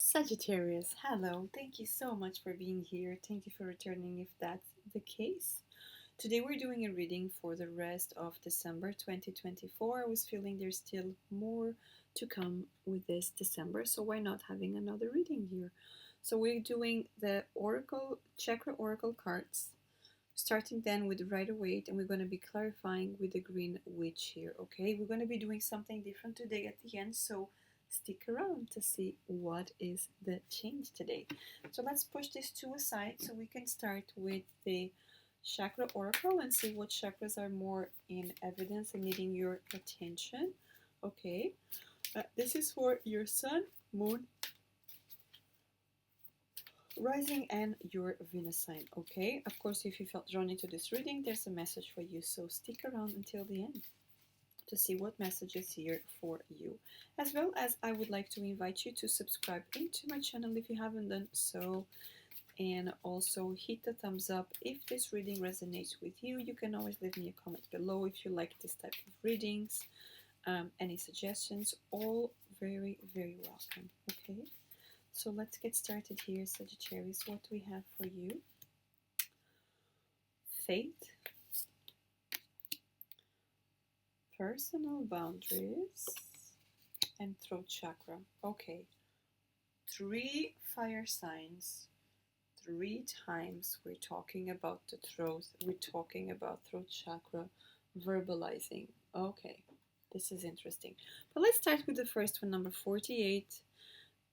Sagittarius, hello. Thank you so much for being here. Thank you for returning if that's the case. Today we're doing a reading for the rest of December 2024. I was feeling there's still more to come with this December, so why not having another reading here? So we're doing the Oracle Chakra Oracle cards, starting then with the Rider-Waite, and we're going to be clarifying with the Green Witch here, okay? We're going to be doing something different today at the end, so stick around to see what is the change today. So let's push these two aside so we can start with the Chakra Oracle and see what chakras are more in evidence and needing your attention, okay? This is for your Sun, Moon, Rising and your Venus sign, okay? Of course, if you felt drawn into this reading, there's a message for you, so stick around until the end to see what message is here for you. As well as I would like to invite you to subscribe into my channel if you haven't done so, and also hit the thumbs up if this reading resonates with you. You can always leave me a comment below if you like this type of readings. Any suggestions, all very, very welcome, okay? So let's get started here, Sagittarius. What do we have for you? Faith, personal boundaries, and throat chakra. Okay, 3 fire signs, 3 times we're talking about the throat, we're talking about throat chakra, verbalizing. Okay, this is interesting. But let's start with the first one, number 48.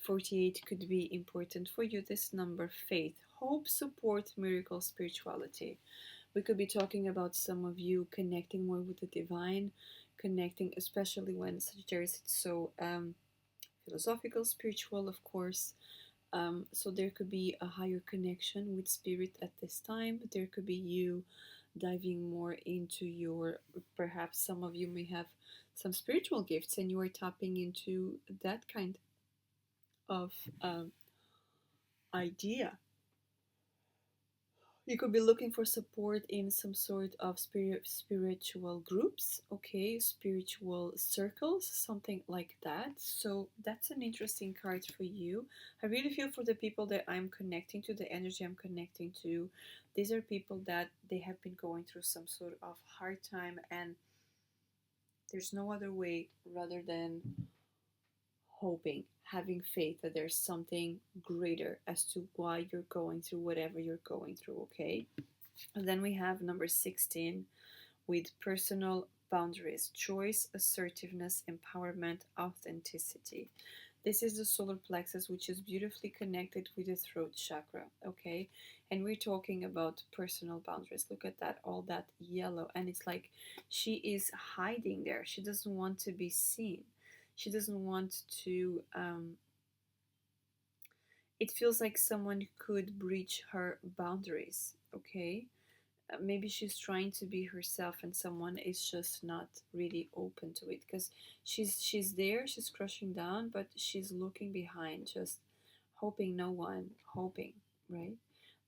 48 could be important for you. This number, faith, hope, support, miracle, spirituality. We could be talking about some of you connecting more with the divine, connecting, especially when Sagittarius is so philosophical, spiritual, of course. So there could be a higher connection with spirit at this time. There could be you diving more into your, perhaps some of you may have some spiritual gifts and you are tapping into that kind of idea. You could be looking for support in some sort of spiritual groups, okay, spiritual circles, something like that. So that's an interesting card for you. I really feel for the people that I'm connecting to, the energy I'm connecting to. These are people that they have been going through some sort of hard time, and there's no other way rather than hoping, having faith that there's something greater as to why you're going through whatever you're going through, okay? And then we have number 16 with personal boundaries, choice, assertiveness, empowerment, authenticity. This is the solar plexus, which is beautifully connected with the throat chakra, okay? And we're talking about personal boundaries. Look at that, all that yellow. And it's like she is hiding there. She doesn't want to be seen. She doesn't want to, it feels like someone could breach her boundaries, okay? Maybe she's trying to be herself and someone is just not really open to it, because she's there, she's crushing down, but she's looking behind, just hoping hoping, right?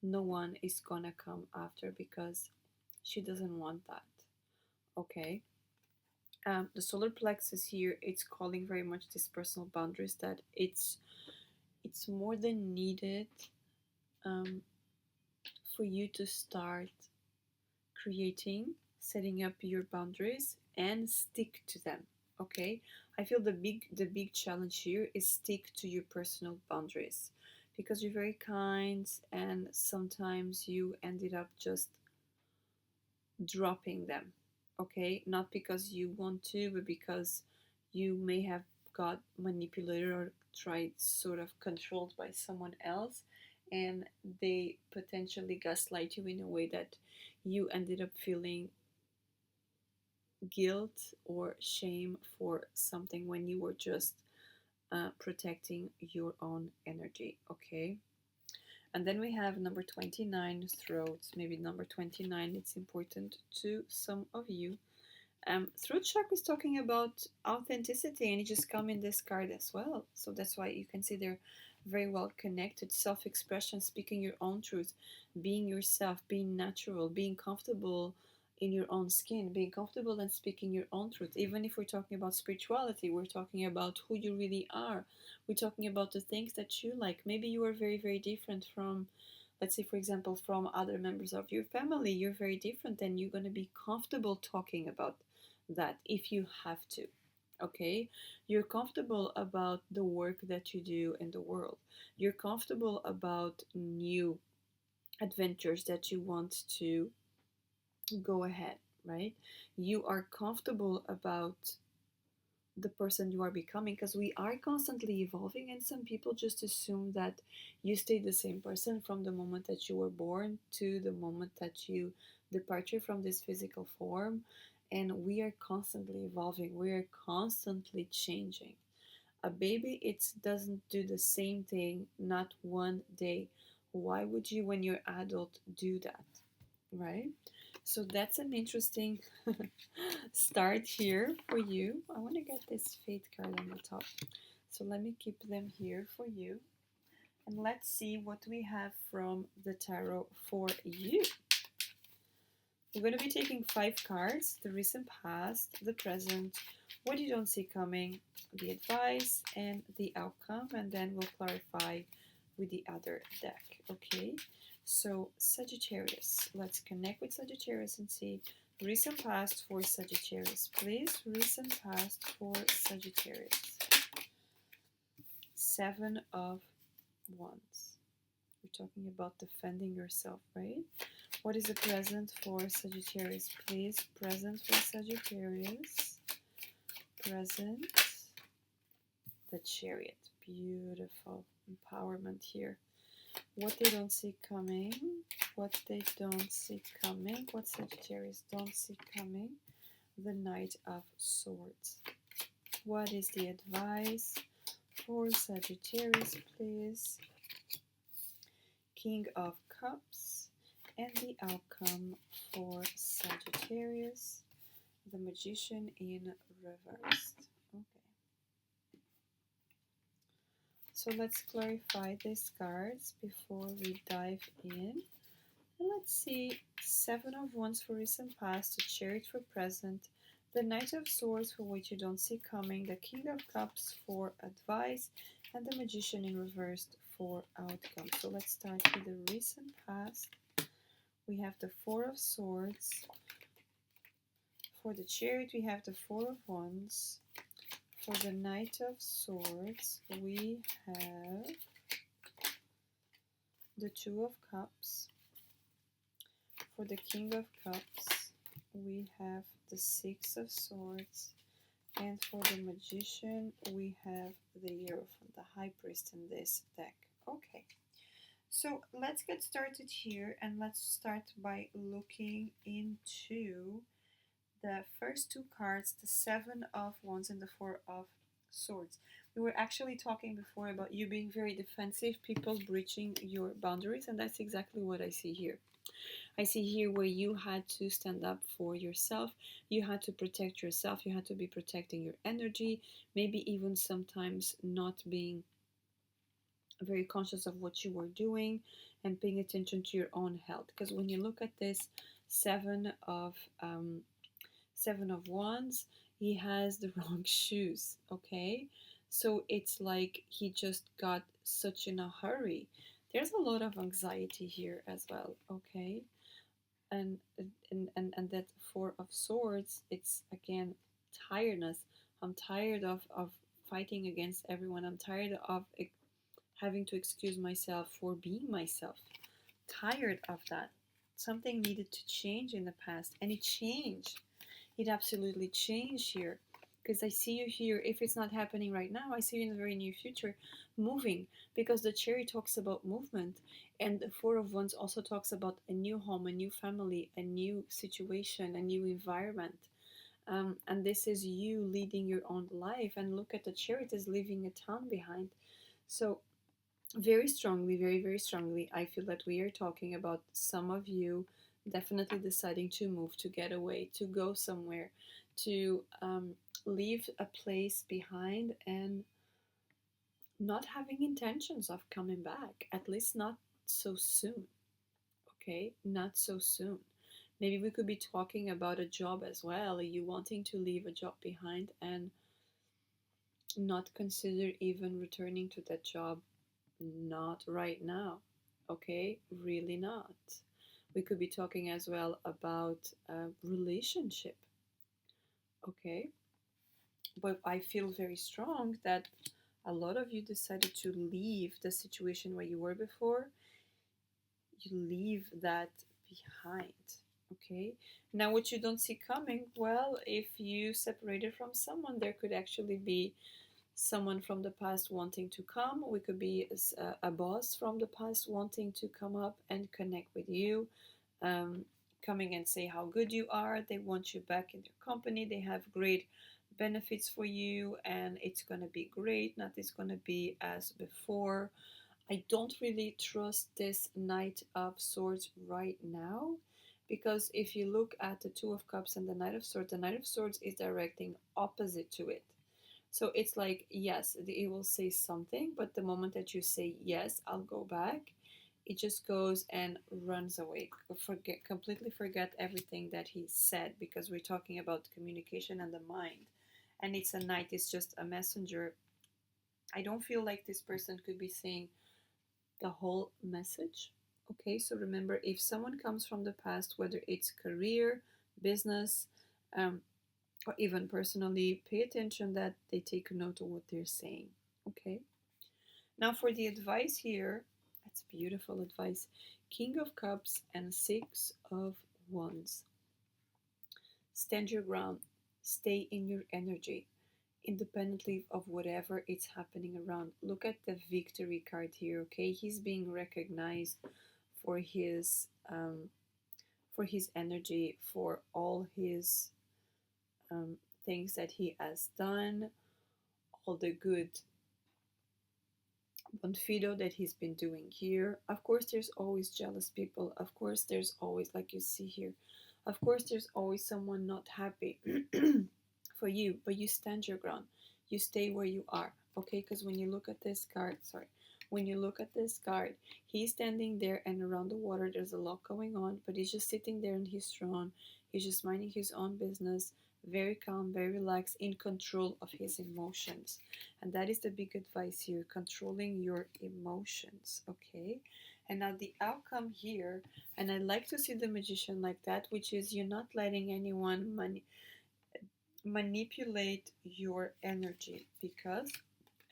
No one is gonna come after because she doesn't want that, okay? The solar plexus here, it's calling very much these personal boundaries, that it's more than needed um, for you to start creating, setting up your boundaries and stick to them, okay? I feel the big challenge here is stick to your personal boundaries, because you're very kind and sometimes you ended up just dropping them, okay? Not because you want to, but because you may have got manipulated or tried sort of controlled by someone else, and they potentially gaslight you in a way that you ended up feeling guilt or shame for something when you were just protecting your own energy, okay? And then we have number 29, throats. Maybe number 29, it's important to some of you. Throat chakra is talking about authenticity, and it just come in this card as well. So that's why you can see they're very well connected. Self-expression, speaking your own truth, being yourself, being natural, being comfortable in your own skin, being comfortable and speaking your own truth. Even if we're talking about spirituality, we're talking about who you really are. We're talking about the things that you like. Maybe you are very, very different from, let's say, for example, from other members of your family. You're very different, and you're going to be comfortable talking about that if you have to. Okay, you're comfortable about the work that you do in the world. You're comfortable about new adventures that you want to go ahead, right? You are comfortable about the person you are becoming, because we are constantly evolving, and some people just assume that you stay the same person from the moment that you were born to the moment that you departure from this physical form. And we are constantly evolving, we are constantly changing. A baby, it doesn't do the same thing, not one day. Why would you, when you're adult, do that, right? So that's an interesting start here for you. I want to get this fate card on the top. So let me keep them here for you. And let's see what we have from the tarot for you. We're going to be taking 5 cards: the recent past, the present, what you don't see coming, the advice, and the outcome. And then we'll clarify with the other deck. Okay, so Sagittarius, let's connect with Sagittarius and see recent past for Sagittarius, please. Recent past for Sagittarius. 7 of Wands. We're talking about defending yourself, right? What is the present for Sagittarius, please? Present for Sagittarius. Present. The Chariot. Beautiful empowerment here. What they don't see coming. What they don't see coming. What Sagittarius don't see coming. The Knight of Swords. What is the advice for Sagittarius, please? King of Cups. And the outcome for Sagittarius. The Magician in reversed. Okay. So let's clarify these cards before we dive in. And let's see, 7 of Wands for recent past, the Chariot for present, the Knight of Swords for what you don't see coming, the King of Cups for advice, and the Magician in reversed for outcome. So let's start with the recent past. We have the 4 of Swords. For the Chariot, we have the 4 of Wands. For the Knight of Swords, we have the 2 of Cups. For the King of Cups, we have the 6 of Swords. And for the Magician, we have the Hierophant, the High Priest in this deck. Okay, so let's get started here, and let's start by looking into the first 2 cards, the 7 of Wands and the 4 of Swords. We were actually talking before about you being very defensive, people breaching your boundaries, and that's exactly what I see here. I see here where you had to stand up for yourself, you had to protect yourself, you had to be protecting your energy, maybe even sometimes not being very conscious of what you were doing and paying attention to your own health. Because when you look at this 7 of Wands, he has the wrong shoes, okay? So it's like he just got such in a hurry. There's a lot of anxiety here as well, okay? And that 4 of Swords, it's again tiredness. I'm tired of fighting against everyone. I'm tired of having to excuse myself for being myself. Tired of that. Something needed to change in the past, and it changed. It absolutely changed here, because I see you here. If it's not happening right now, I see you in the very near future moving, because the Chariot talks about movement, and the 4 of Wands also talks about a new home, a new family, a new situation, a new environment. And this is you leading your own life, and look at the Chariot is leaving a town behind. So very strongly, very, very strongly, I feel that we are talking about some of you definitely deciding to move, to get away, to go somewhere, to leave a place behind, and not having intentions of coming back, at least not so soon. Okay, not so soon, Maybe we could be talking about a job as well, you wanting to leave a job behind and not consider even returning to that job. Not right now. Okay, really not. We could be talking as well about a relationship. Okay, but I feel very strong that a lot of you decided to leave the situation where you were before. You leave that behind. Okay, now what you don't see coming, well, if you separated from someone, there could actually be someone from the past wanting to come. We could be a boss from the past wanting to come up and connect with you, coming and say how good you are. They want you back in their company. They have great benefits for you, and it's going to be great. Nothing's going to be as before. I don't really trust this Knight of Swords right now, because if you look at the Two of Cups and the Knight of Swords is directing opposite to it. So it's like, yes, it will say something, but the moment that you say, yes, I'll go back, it just goes and runs away. Completely forget everything that he said, because we're talking about communication and the mind. And it's a knight, it's just a messenger. I don't feel like this person could be saying the whole message. Okay, so remember, if someone comes from the past, whether it's career, business, or even personally, pay attention that they take note of what they're saying. Okay, now for the advice here, that's beautiful advice. King of Cups and Six of Wands. Stand your ground, stay in your energy, independently of whatever is happening around. Look at the victory card here. Okay, he's being recognized for his energy, for all his things that he has done, all the good Bonfido that he's been doing here. Of course, there's always jealous people. Of course, there's always, like you see here, of course, there's always someone not happy for you, but you stand your ground. You stay where you are, okay? Because when you look at this card, when you look at this card, he's standing there, and around the water, there's a lot going on, but he's just sitting there in his throne. He's just minding his own business, very calm, very relaxed, in control of his emotions. And that is the big advice here, controlling your emotions, okay? And now the outcome here, and I like to see the magician like that, which is you're not letting anyone manipulate your energy, because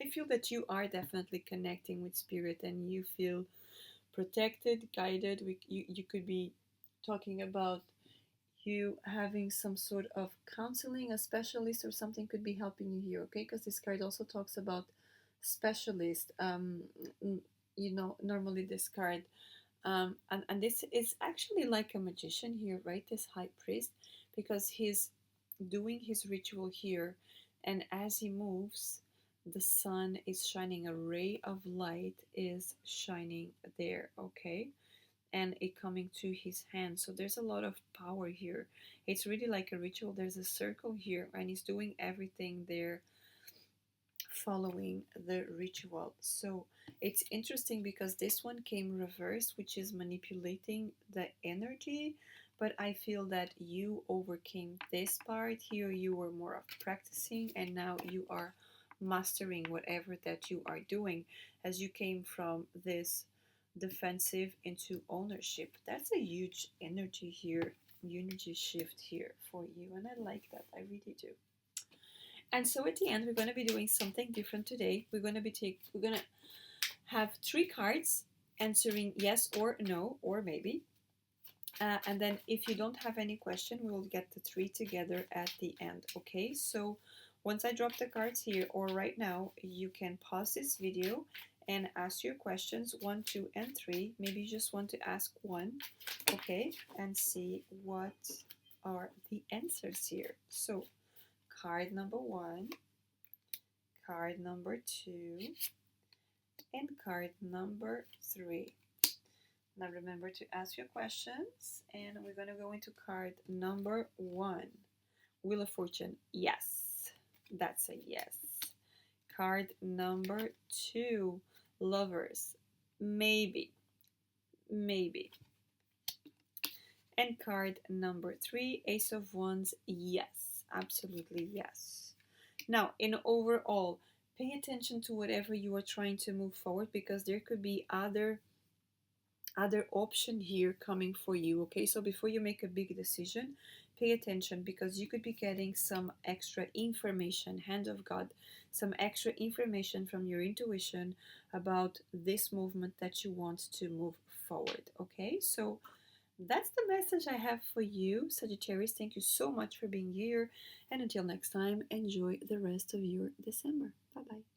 I feel that you are definitely connecting with spirit and you feel protected, guided. You could be talking about you having some sort of counseling, a specialist or something could be helping you here, okay? Because this card also talks about specialist. Normally this card, and this is actually like a magician here, right? This high priest, because he's doing his ritual here, and as he moves, the sun is shining, a ray of light is shining there, okay? And it coming to his hand. So there's a lot of power here. It's really like a ritual. There's a circle here, and he's doing everything there following the ritual. So it's interesting because this one came reversed, which is manipulating the energy. But I feel that you overcame this part here. You were more of practicing, and now you are mastering whatever that you are doing, as you came from this defensive into ownership. That's a huge energy here, energy shift here for you, and I like that. I really do. And so at the end, we're going to be doing something different today. We're going to have 3 cards answering yes or no or maybe. And then if you don't have any question, we will get the 3 together at the end. Okay, so once I drop the cards here or right now, you can pause this video and ask your questions 1, 2, and 3. Maybe you just want to ask 1, okay, and see what are the answers here. So card number 1, card number 2, and card number 3. Now remember to ask your questions, and we're going to go into card number 1. Wheel of Fortune, yes. That's a yes. Card number 2, Lovers, maybe. Maybe. And card number 3, Ace of Wands. Yes, absolutely yes. Now, in overall, pay attention to whatever you are trying to move forward, because there could be other option here coming for you. Okay, so before you make a big decision, pay attention, because you could be getting some extra information, hand of God, some extra information from your intuition about this movement that you want to move forward. Okay, so that's the message I have for you, Sagittarius. Thank you so much for being here, and until next time, enjoy the rest of your December. Bye bye.